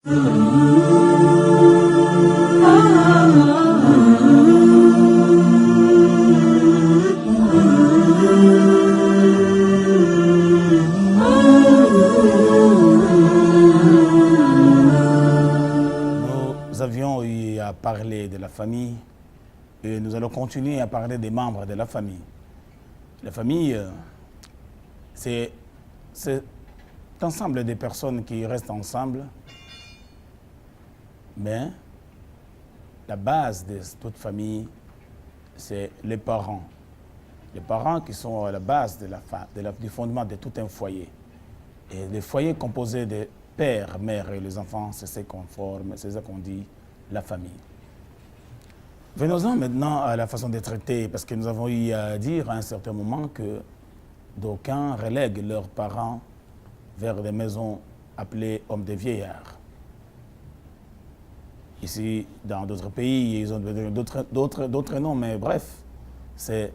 Nous avions eu à parler de la famille et nous allons continuer à parler des membres de la famille. La famille, c'est l'ensemble des personnes qui restent ensemble, mais la base de toute famille, c'est les parents. Les parents qui sont à la base du fondement de tout un foyer. Et le foyer composé de père, mère et les enfants, c'est ce qu'on forme, c'est ce qu'on dit la famille. Venons-en maintenant à la façon de traiter, parce que nous avons eu à dire à un certain moment que d'aucuns relèguent leurs parents vers des maisons appelées hommes de vieillards. Ici, dans d'autres pays, ils ont d'autres noms, mais bref, c'est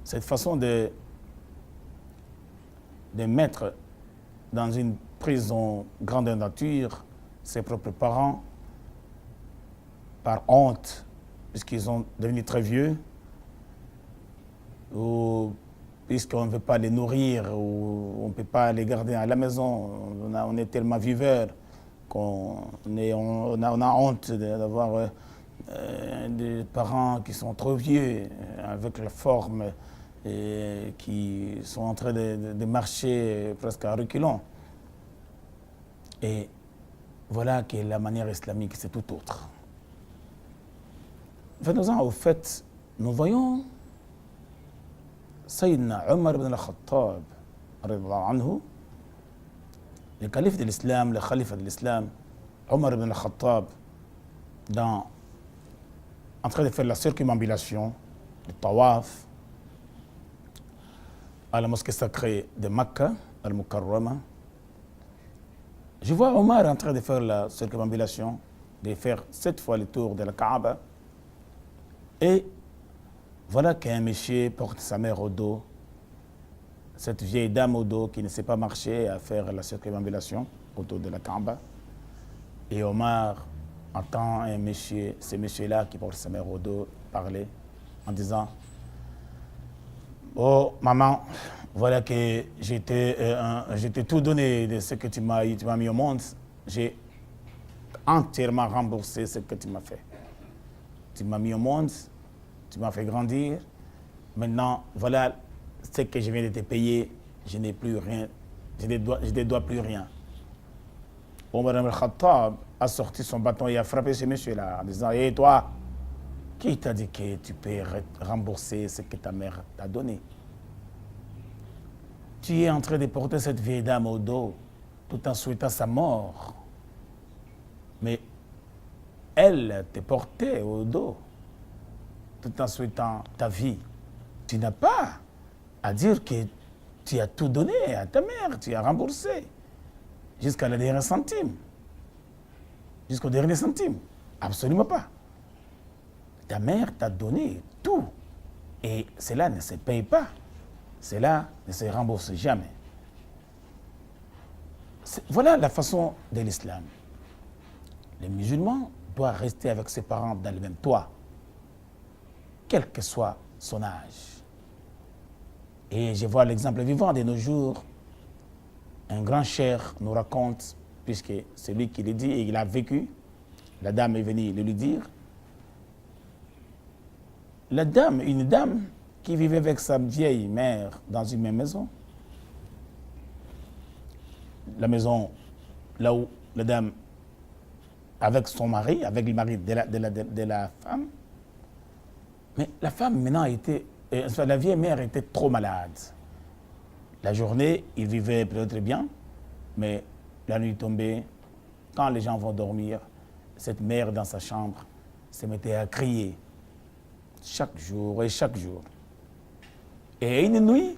cette façon de mettre dans une prison grandeur nature ses propres parents par honte, puisqu'ils sont devenus très vieux, ou puisqu'on ne veut pas les nourrir, ou on ne peut pas les garder à la maison. On est tellement viveurs qu'on a honte d'avoir des parents qui sont trop vieux, avec la forme, et qui sont en train de marcher presque à reculons. Et voilà que la manière islamique, c'est tout autre. Venons-en au fait, nous voyons Sayyidina Omar ibn al-Khattab, le calife de l'islam, le khalifa de l'islam, Omar ibn al-Khattab, en train de faire la circumambulation, le tawaf, à la mosquée sacrée de Mecca, al-Mukarrama. Je vois Omar en train de faire la circumambulation, de faire 7 fois le tour de la Kaaba. Et voilà qu'un monsieur porte sa mère au dos, cette vieille dame au dos qui ne sait pas marcher à faire la circumambulation autour de la Kaaba. Et Omar entend ce monsieur-là qui porte sa mère au dos parler en disant « Oh maman, voilà que j'ai tout donné de ce que tu m'as mis au monde. J'ai entièrement remboursé ce que tu m'as fait. Tu m'as mis au monde, tu m'as fait grandir. Maintenant, voilà ce que je viens de te payer. Je n'ai plus rien. Je ne dois plus rien. » Omar ibn al-Khattab a sorti son bâton et a frappé ce monsieur-là en disant « Hé toi, qui t'a dit que tu peux rembourser ce que ta mère t'a donné? Tu es en train de porter cette vieille dame au dos tout en souhaitant sa mort. Mais elle te portait au dos tout en souhaitant ta vie. Tu n'as pas à dire que tu as tout donné à ta mère, tu as remboursé jusqu'à la dernière centime. Jusqu'au dernier centime. Absolument pas. Ta mère t'a donné tout. Et cela ne se paye pas. Cela ne se rembourse jamais. Voilà la façon de l'islam. Les musulmans doivent rester avec ses parents dans le même toit, quel que soit son âge. Et je vois l'exemple vivant de nos jours. Un grand cheikh nous raconte, puisque c'est lui qui le dit et il a vécu, la dame est venue le lui dire. Une dame qui vivait avec sa vieille mère dans une même maison. La maison, là où la dame, avec son mari, avec le mari de la femme. Mais la femme maintenant la vieille mère était trop malade. La journée, il vivait peut-être bien, mais la nuit tombée, quand les gens vont dormir, cette mère dans sa chambre se mettait à crier chaque jour et chaque jour. Et une nuit,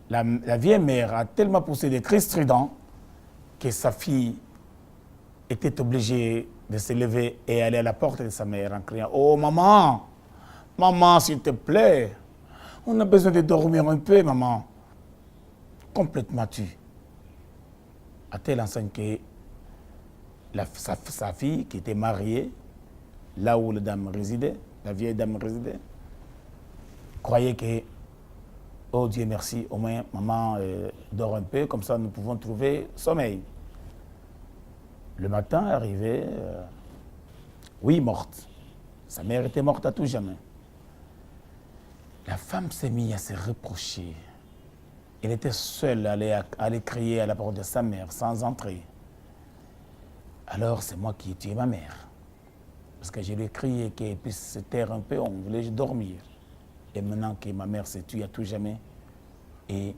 la vieille mère a tellement poussé des cris stridents que sa fille était obligée de se lever et aller à la porte de sa mère en criant « Oh maman, maman s'il te plaît, on a besoin de dormir un peu maman. » Complètement tue. À telle enseigne que sa fille qui était mariée, là où la dame résidait, la vieille dame résidait, croyait que, oh Dieu merci, au moins maman dort un peu, comme ça nous pouvons trouver sommeil. Le matin arrivé, oui, morte. Sa mère était morte à tout jamais. La femme s'est mise à se reprocher. Elle était seule à aller crier à la porte de sa mère sans entrer. Alors c'est moi qui ai tué ma mère. Parce que je lui ai crié qu'elle puisse se taire un peu, on voulait dormir. Et maintenant que ma mère s'est tuée à tout jamais, et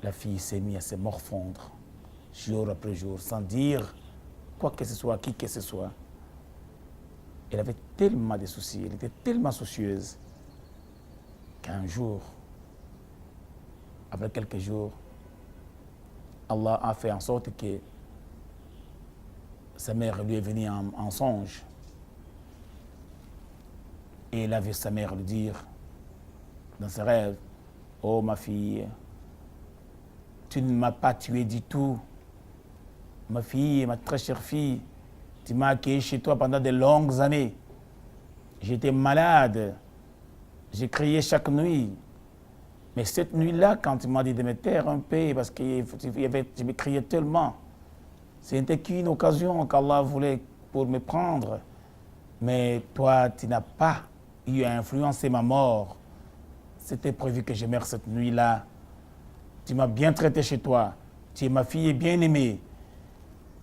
la fille s'est mise à se morfondre jour après jour, sans dire quoi que ce soit, qui que ce soit. Elle avait tellement de soucis, elle était tellement soucieuse qu'un jour, après quelques jours, Allah a fait en sorte que sa mère lui est venue en songe. Et elle a vu sa mère lui dire dans ses rêves, « Oh ma fille, tu ne m'as pas tué du tout. Ma fille, ma très chère fille, tu m'as accueilli chez toi pendant de longues années. J'étais malade. J'ai crié chaque nuit. Mais cette nuit-là, quand tu m'as dit de me taire un peu, parce que je me criais tellement, c'était qu'une occasion qu'Allah voulait pour me prendre. Mais toi, tu n'as pas eu à influencer ma mort. C'était prévu que je meure cette nuit-là. Tu m'as bien traité chez toi. Tu es ma fille bien-aimée.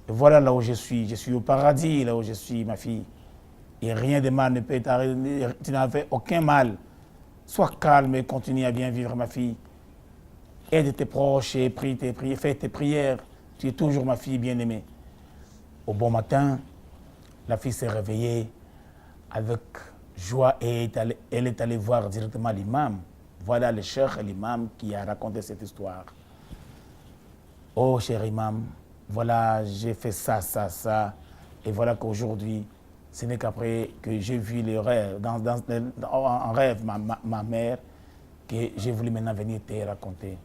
Et voilà là où je suis. Je suis au paradis, là où je suis, ma fille. Et rien de mal ne peut t'arriver. Tu n'as fait aucun mal. Sois calme et continue à bien vivre, ma fille. Aide tes proches et fais tes prières. Tu es toujours ma fille bien-aimée. Au bon matin, la fille s'est réveillée avec joie et elle est allée voir directement l'imam. Voilà le cheikh, l'imam, qui a raconté cette histoire. Oh, cher imam, voilà, j'ai fait ça, ça, ça. Et voilà qu'aujourd'hui, ce n'est qu'après que j'ai vu le rêve, en rêve, ma mère, que j'ai voulu maintenant venir te raconter.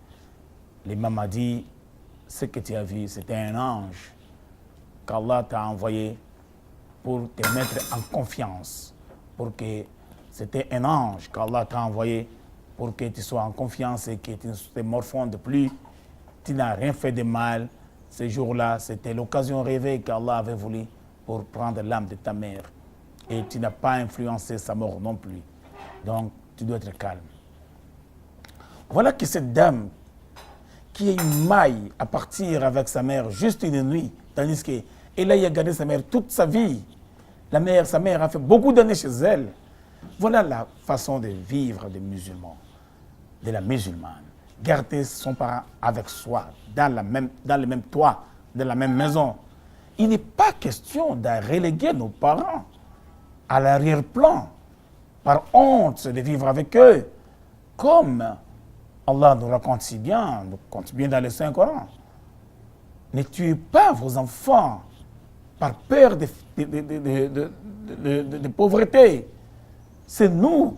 L'imam m'a dit, ce que tu as vu, c'était un ange qu'Allah t'a envoyé pour te mettre en confiance. Pour que c'était un ange qu'Allah t'a envoyé pour que tu sois en confiance et que tu ne te morfondes plus. Tu n'as rien fait de mal. Ce jour-là, c'était l'occasion rêvée qu'Allah avait voulu pour prendre l'âme de ta mère. Et tu n'as pas influencé sa mort non plus. Donc, tu dois être calme. Voilà que cette dame qui a eu maille à partir avec sa mère juste une nuit, tandis qu'elle a gardé sa mère toute sa vie. Sa mère a fait beaucoup d'années chez elle. Voilà la façon de vivre des musulmans, de la musulmane. Garder son parent avec soi, dans le même toit, dans la même maison. Il n'est pas question de reléguer nos parents à l'arrière-plan, par honte de vivre avec eux, comme Allah nous raconte si bien, nous compte bien dans le Saint-Coran. Ne tuez pas vos enfants par peur de pauvreté. C'est nous.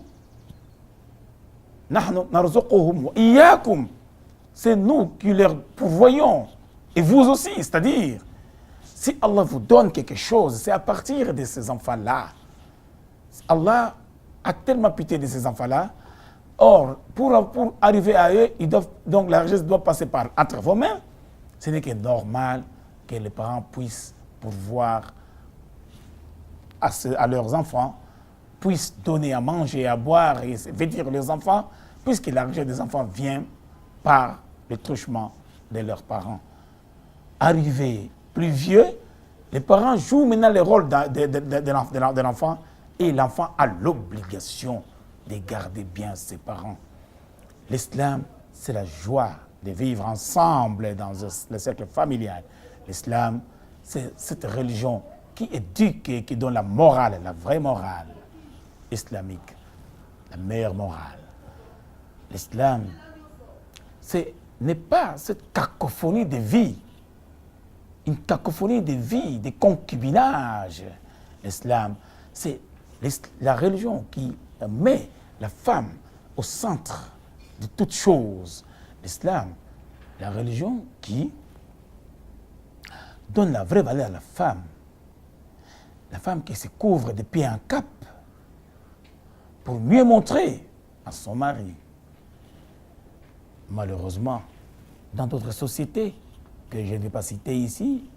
C'est nous qui leur pourvoyons. Et vous aussi, c'est-à-dire, si Allah vous donne quelque chose, c'est à partir de ces enfants-là. Allah a tellement pitié de ces enfants-là. Or, pour arriver à eux, donc la richesse doit passer entre vos mains. Ce n'est que normal que les parents puissent pourvoir à leurs enfants, puissent donner à manger, à boire et vêtir leurs enfants, puisque la richesse des enfants vient par le truchement de leurs parents. Arrivés plus vieux, les parents jouent maintenant le rôle de l'enfant et l'enfant a l'obligation de garder bien ses parents. L'islam, c'est la joie de vivre ensemble dans le cercle familial. L'islam, c'est cette religion qui éduque et qui donne la morale, la vraie morale islamique, la meilleure morale. L'islam, n'est pas cette cacophonie de vie, une cacophonie de vie, de concubinage. L'islam, c'est la religion qui met la femme au centre de toutes choses. L'islam, la religion qui donne la vraie valeur à la femme qui se couvre de pieds en cap pour mieux montrer à son mari. Malheureusement, dans d'autres sociétés que je ne vais pas citer ici,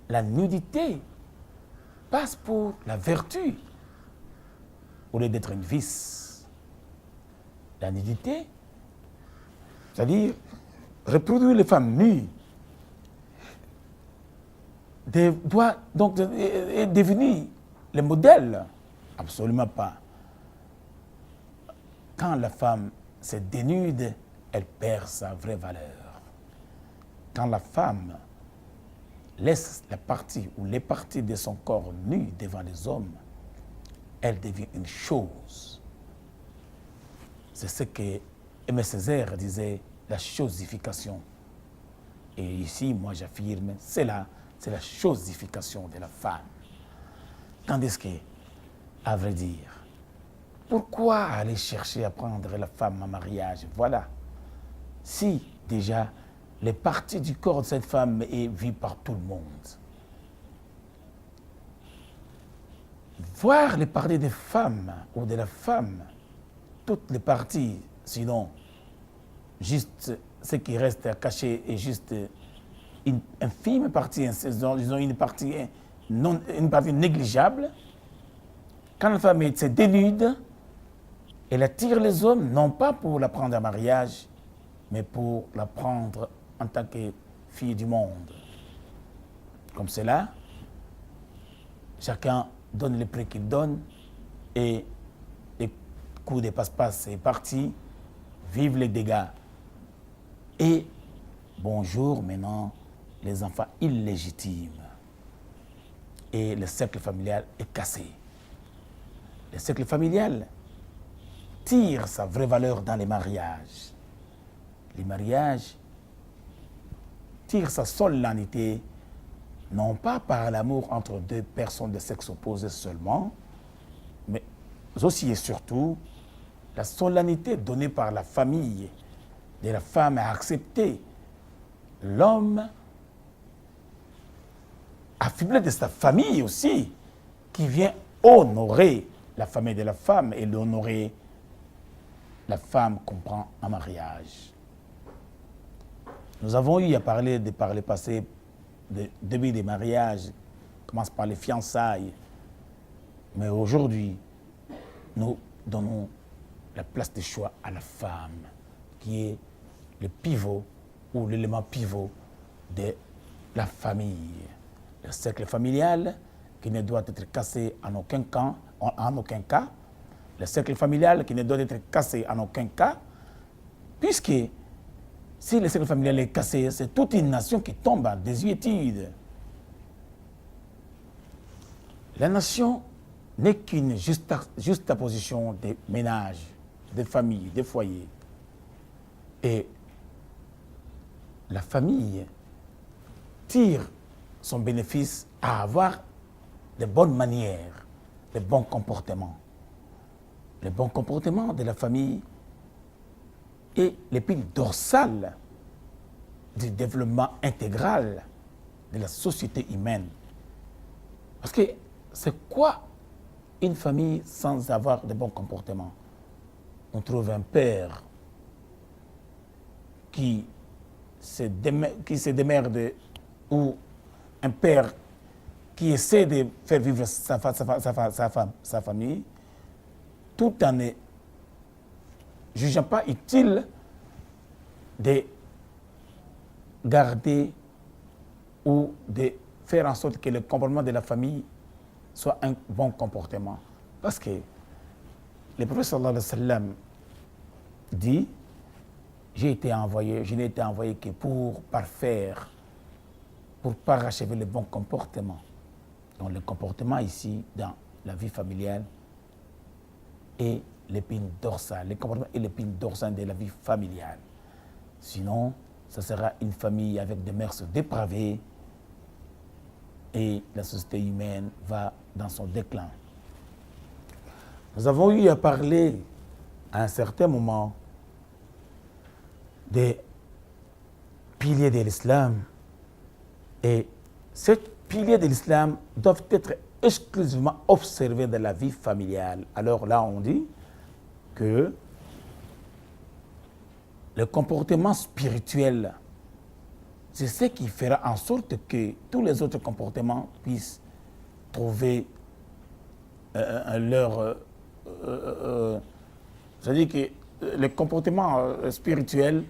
la nudité passe pour la vertu au lieu d'être une vice. La nudité, c'est-à-dire reproduire les femmes nues, doit donc est devenu le modèle. Absolument pas. Quand la femme se dénude, elle perd sa vraie valeur. Quand la femme laisse la partie ou les parties de son corps nues devant les hommes, elle devient une chose. C'est ce que Aimé Césaire disait, la chosification. Et ici, moi j'affirme, c'est la chosification de la femme. Tandis que, à vrai dire, pourquoi aller chercher à prendre la femme en mariage? Voilà. Si déjà les parties du corps de cette femme est vue par tout le monde. Voir les parties des femmes ou de la femme, toutes les parties, sinon juste ce qui reste à cacher est juste une infime partie, disons une partie négligeable. Quand la femme se dénude, elle attire les hommes, non pas pour la prendre en mariage, mais pour la prendre en tant que fille du monde. Comme cela, chacun donne le prix qu'il donne et les coups de passe-passe, c'est parti, vive les dégâts. Et bonjour maintenant les enfants illégitimes. Et le cercle familial est cassé. Le cercle familial tire sa vraie valeur dans les mariages. Les mariages tirent sa solennité, non pas par l'amour entre deux personnes de sexe opposé seulement, mais aussi et surtout la solennité donnée par la famille de la femme à accepter l'homme affublé de sa famille aussi, qui vient honorer la famille de la femme et l'honorer la femme qu'on prend en mariage. Nous avons eu à parler par le passé de début des mariages, commence par les fiançailles, mais aujourd'hui, nous donnons la place de choix à la femme, qui est le pivot ou l'élément pivot de la famille. Le cercle familial qui ne doit être cassé en aucun cas. Le cercle familial qui ne doit être cassé en aucun cas, puisque si le cercle familial est cassé, c'est toute une nation qui tombe en désuétude. La nation n'est qu'une juxtaposition des ménages, des familles, des foyers. Et la famille tire son bénéfice à avoir de bonnes manières, de bons comportements. Le bon comportement de la famille est l'épine dorsale du développement intégral de la société humaine. Parce que c'est quoi une famille sans avoir de bons comportements? On trouve un père qui se démerde ou un père qui essaie de faire vivre sa famille tout en ne jugeant pas utile de garder ou de faire en sorte que le comportement de la famille soit un bon comportement. Parce que le prophète sallallahu alayhi wa sallam dit: je n'ai été envoyé que pour parfaire, pour parachever le bon comportement. Donc le comportement ici, dans la vie familiale, est l'épine dorsale. Le comportement est l'épine dorsale de la vie familiale. Sinon, ce sera une famille avec des mœurs dépravées et la société humaine va dans son déclin. Nous avons eu à parler à un certain moment des piliers de l'islam Et ces piliers de l'islam doivent être exclusivement observés dans la vie familiale. Alors là, on dit que le comportement spirituel, c'est ce qui fera en sorte que tous les autres comportements puissent trouver leur... c'est-à-dire que le comportement spirituel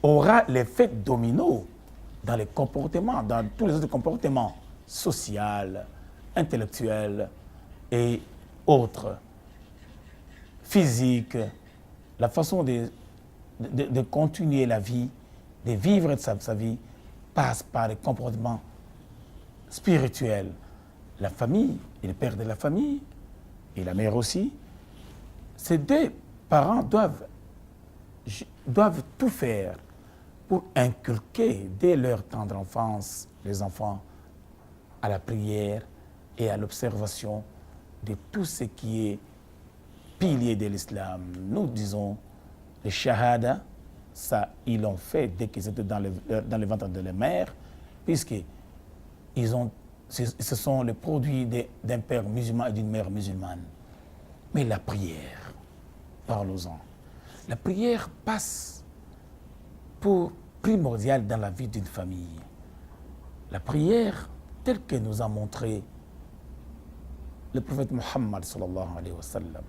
aura l'effet domino dans les comportements, dans tous les autres comportements social, intellectuel et autres, physiques, la façon de continuer la vie, de vivre sa vie, passe par les comportements spirituels. La famille, et le père de la famille, et la mère aussi, ces deux parents doivent tout faire pour inculquer dès leur tendre enfance les enfants à la prière et à l'observation de tout ce qui est pilier de l'islam. Nous disons les shahada, ça ils l'ont fait dès qu'ils étaient dans le ventre de leur mère, puisque ce sont les produits d'un père musulman et d'une mère musulmane. Mais la prière, parlons-en. La prière passe pour primordiale dans la vie d'une famille. La prière, telle que nous a montré le prophète Muhammad sallallahu alayhi wa sallam.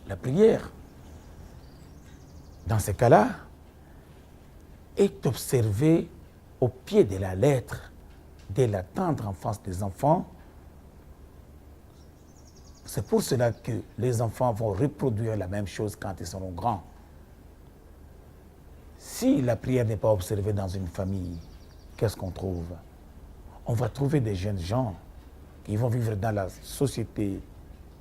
La prière, dans ce cas-là, est observée au pied de la lettre dès la tendre enfance des enfants. C'est pour cela que les enfants vont reproduire la même chose quand ils seront grands. Si la prière n'est pas observée dans une famille, qu'est-ce qu'on trouve? On va trouver des jeunes gens qui vont vivre dans la société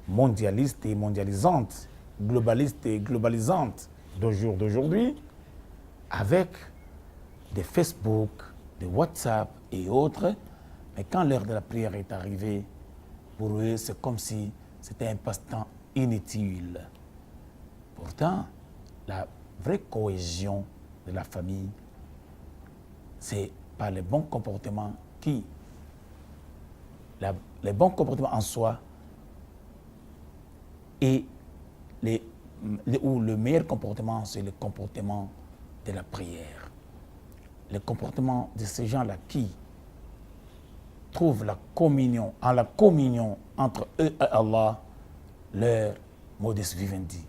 mondialiste et mondialisante, globaliste et globalisante d'aujourd'hui, avec des Facebook, des WhatsApp et autres. Mais quand l'heure de la prière est arrivée, pour eux, c'est comme si c'était un passe-temps inutile. Pourtant, la vraie cohésion de la famille, c'est par les bons comportements les bons comportements en soi et où le meilleur comportement, c'est le comportement de la prière. Le comportement de ces gens-là qui trouvent la communion entre eux et Allah, leur modus vivendi.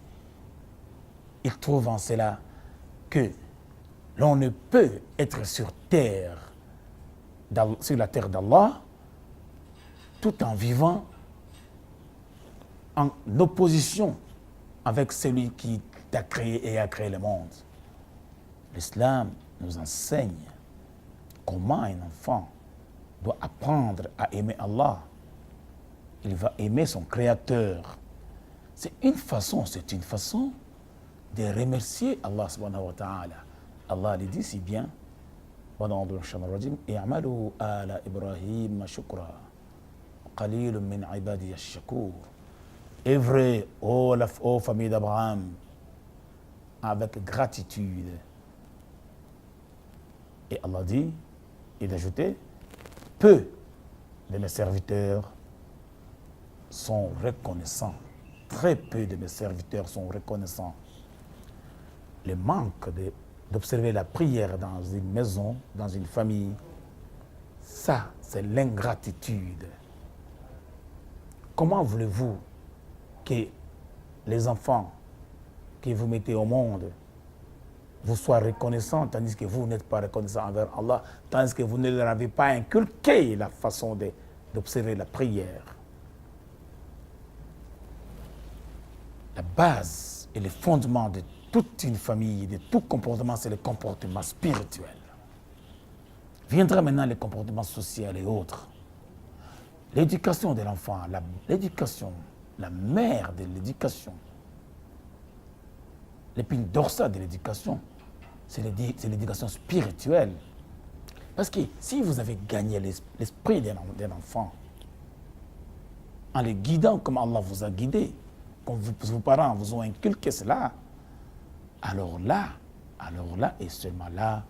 Ils trouvent en cela que l'on ne peut être sur la terre d'Allah, tout en vivant en opposition avec celui qui t'a créé et a créé le monde. L'islam nous enseigne comment un enfant doit apprendre à aimer Allah. Il va aimer son Créateur. C'est une façon de remercier Allah subhanahu wa ta'ala. Allah lui dit si bien, i'malu ala Ibrahim shukra, qalilun min ibadiy ash-shakur. Œuvrez, ô famille d'Abraham, avec gratitude. Et Allah dit, et d'ajouter, peu de mes serviteurs sont reconnaissants. Très peu de mes serviteurs sont reconnaissants. Le manque d'observer la prière dans une maison, dans une famille, ça, c'est l'ingratitude. Comment voulez-vous que les enfants que vous mettez au monde vous soient reconnaissants, tandis que vous n'êtes pas reconnaissants envers Allah, tandis que vous ne leur avez pas inculqué la façon d'observer la prière? La base et le fondement de toute une famille, de tout comportement, c'est le comportement spirituel. Viendra maintenant le comportement social et autres. L'éducation de l'enfant, l'éducation, la mère de l'éducation, l'épine dorsale de l'éducation, c'est l'éducation spirituelle. Parce que si vous avez gagné l'esprit d'un enfant, en le guidant comme Allah vous a guidé, comme vos parents vous ont inculqué cela, alors là, et seulement là,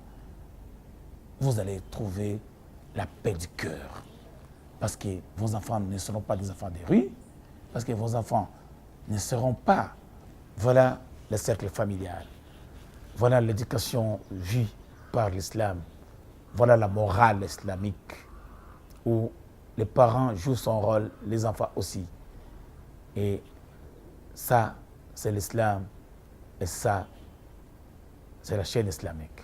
vous allez trouver la paix du cœur. Parce que vos enfants ne seront pas des enfants des rues, parce que vos enfants ne seront pas, voilà le cercle familial, voilà l'éducation vue par l'islam, voilà la morale islamique, où les parents jouent son rôle, les enfants aussi. Et ça, c'est l'islam, et ça, c'est la chaîne islamique.